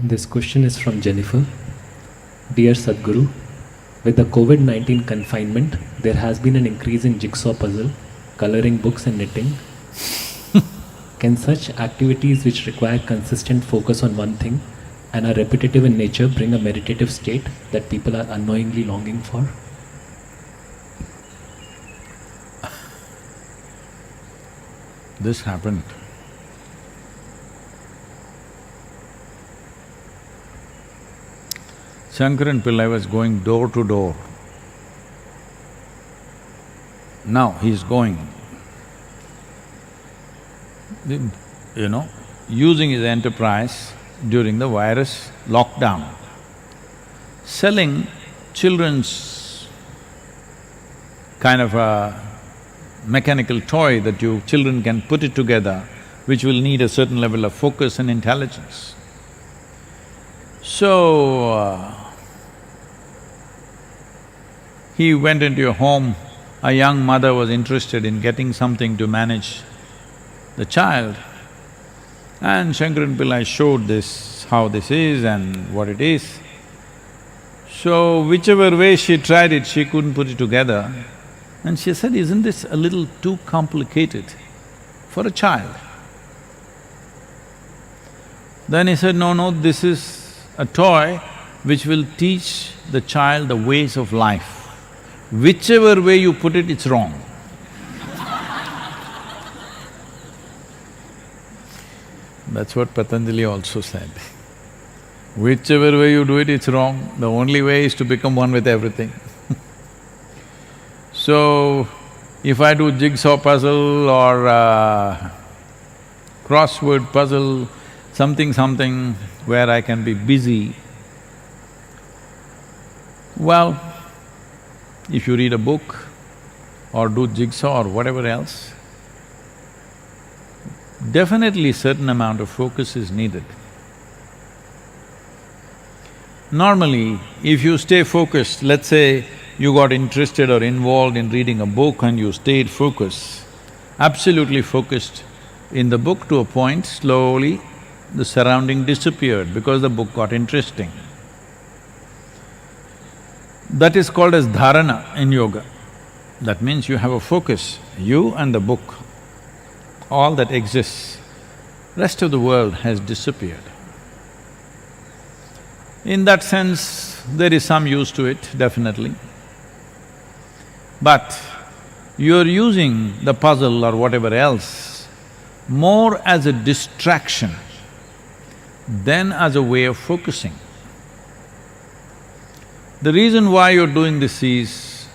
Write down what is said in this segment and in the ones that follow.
This question is from Jennifer. Dear Sadhguru, with the COVID-19 confinement, there has been an increase in jigsaw puzzle, coloring books and knitting. Can such activities which require consistent focus on one thing and are repetitive in nature bring a meditative state that people are unknowingly longing for? This happened. Shankaran Pillai was going door to door. Now he's going, using his enterprise during the virus lockdown, selling children's kind of a mechanical toy that children can put it together, which will need a certain level of focus and intelligence. So, he went into a home, a young mother was interested in getting something to manage the child, and Shankaran Pillai showed this, how this is and what it is. So, whichever way she tried it, she couldn't put it together. And she said, isn't this a little too complicated for a child? Then he said, no, this is a toy which will teach the child the ways of life. Whichever way you put it, it's wrong. That's what Patanjali also said. Whichever way you do it, it's wrong. The only way is to become one with everything. So, if I do jigsaw puzzle or crossword puzzle, something where I can be busy, well, if you read a book or do jigsaw or whatever else, definitely certain amount of focus is needed. Normally, if you stay focused, let's say you got interested or involved in reading a book and you stayed focused, absolutely focused in the book to a point, slowly the surrounding disappeared because the book got interesting. That is called as dharana in yoga. That means you have a focus, you and the book, all that exists. Rest of the world has disappeared. In that sense, there is some use to it, definitely. But you're using the puzzle or whatever else more as a distraction than as a way of focusing. The reason why you're doing this is,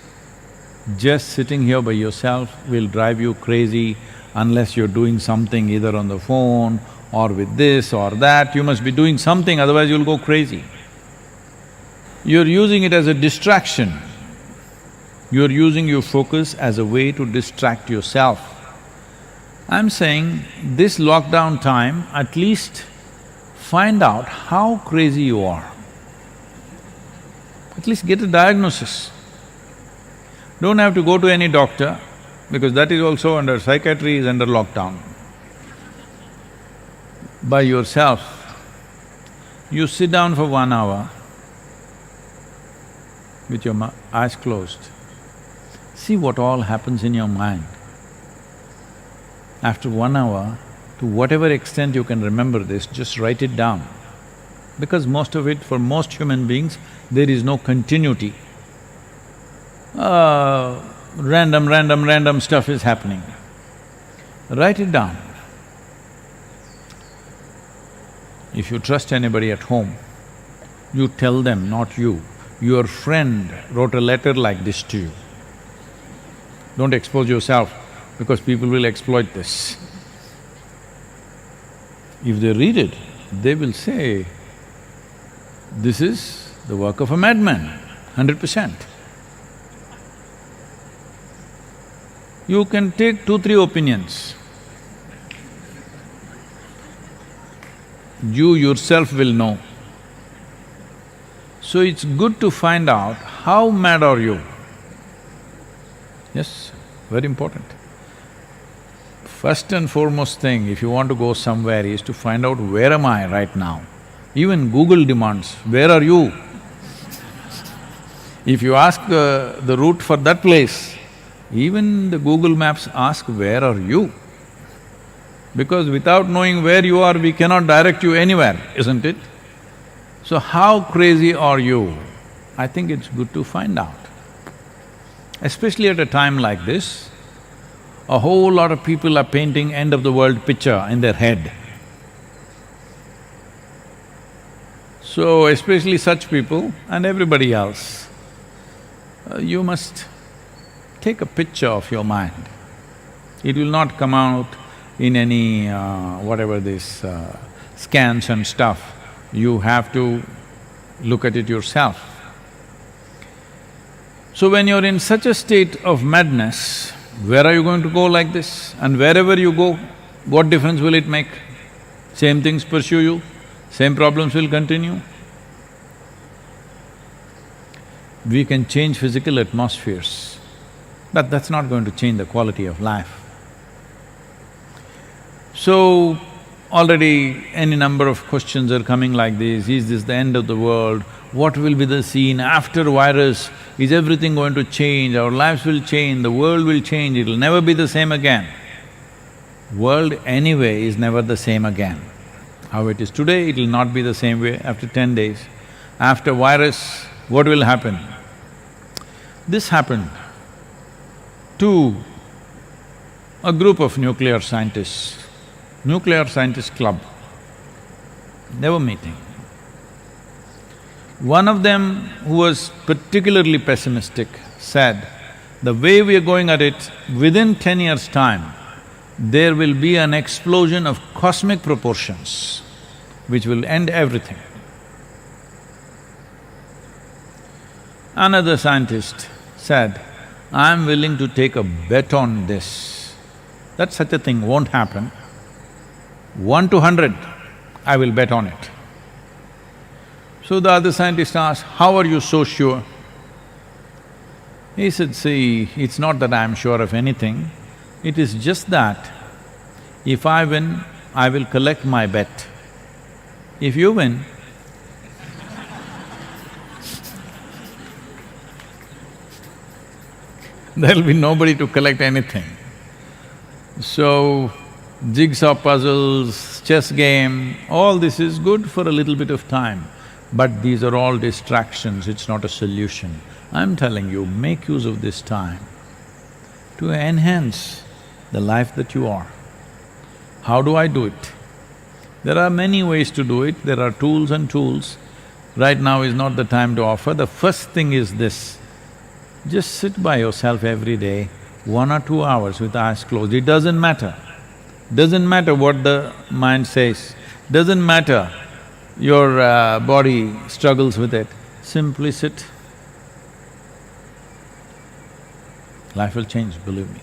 just sitting here by yourself will drive you crazy unless you're doing something either on the phone or with this or that. You must be doing something, otherwise you'll go crazy. You're using it as a distraction. You're using your focus as a way to distract yourself. I'm saying, this lockdown time, at least find out how crazy you are. At least get a diagnosis. Don't have to go to any doctor, because that is also under… psychiatry is under lockdown. By yourself, you sit down for 1 hour with your eyes closed. See what all happens in your mind. After 1 hour, to whatever extent you can remember this, just write it down. Because most of it, for most human beings, there is no continuity. Random stuff is happening. Write it down. If you trust anybody at home, you tell them, not you. Your friend wrote a letter like this to you. Don't expose yourself, because people will exploit this. If they read it, they will say, this is the work of a madman, 100%. You can take 2-3 opinions. You yourself will know. So it's good to find out how mad are you. Yes, very important. First and foremost thing, if you want to go somewhere, is to find out where am I right now? Even Google demands, where are you? If you ask the route for that place, even the Google Maps ask, where are you? Because without knowing where you are, we cannot direct you anywhere, isn't it? So how crazy are you? I think it's good to find out. Especially at a time like this, a whole lot of people are painting end-of-the-world picture in their head. So especially such people and everybody else, you must take a picture of your mind. It will not come out in any whatever this scans and stuff. You have to look at it yourself. So when you're in such a state of madness, where are you going to go like this? And wherever you go, what difference will it make? Same things pursue you, same problems will continue. We can change physical atmospheres, but that's not going to change the quality of life. So, already any number of questions are coming like this: is this the end of the world? What will be the scene after virus? Is everything going to change? Our lives will change, the world will change, it'll never be the same again. World anyway is never the same again. How it is today, it'll not be the same way after 10 days. After virus, what will happen? This happened to a group of nuclear scientist club. They were meeting. One of them, who was particularly pessimistic, said, the way we are going at it, within 10 years' time, there will be an explosion of cosmic proportions which will end everything. Another scientist said, I'm willing to take a bet on this, that such a thing won't happen. 1 to 100, I will bet on it. So the other scientist asked, how are you so sure? He said, see, it's not that I'm sure of anything, it is just that if I win, I will collect my bet. If you win, there'll be nobody to collect anything. So, jigsaw puzzles, chess game, all this is good for a little bit of time, but these are all distractions, it's not a solution. I'm telling you, make use of this time to enhance the life that you are. How do I do it? There are many ways to do it, there are tools and tools. Right now is not the time to offer. The first thing is this: just sit by yourself every day, 1 or 2 hours with eyes closed. It doesn't matter. Doesn't matter what the mind says, doesn't matter your body struggles with it. Simply sit. Life will change, believe me.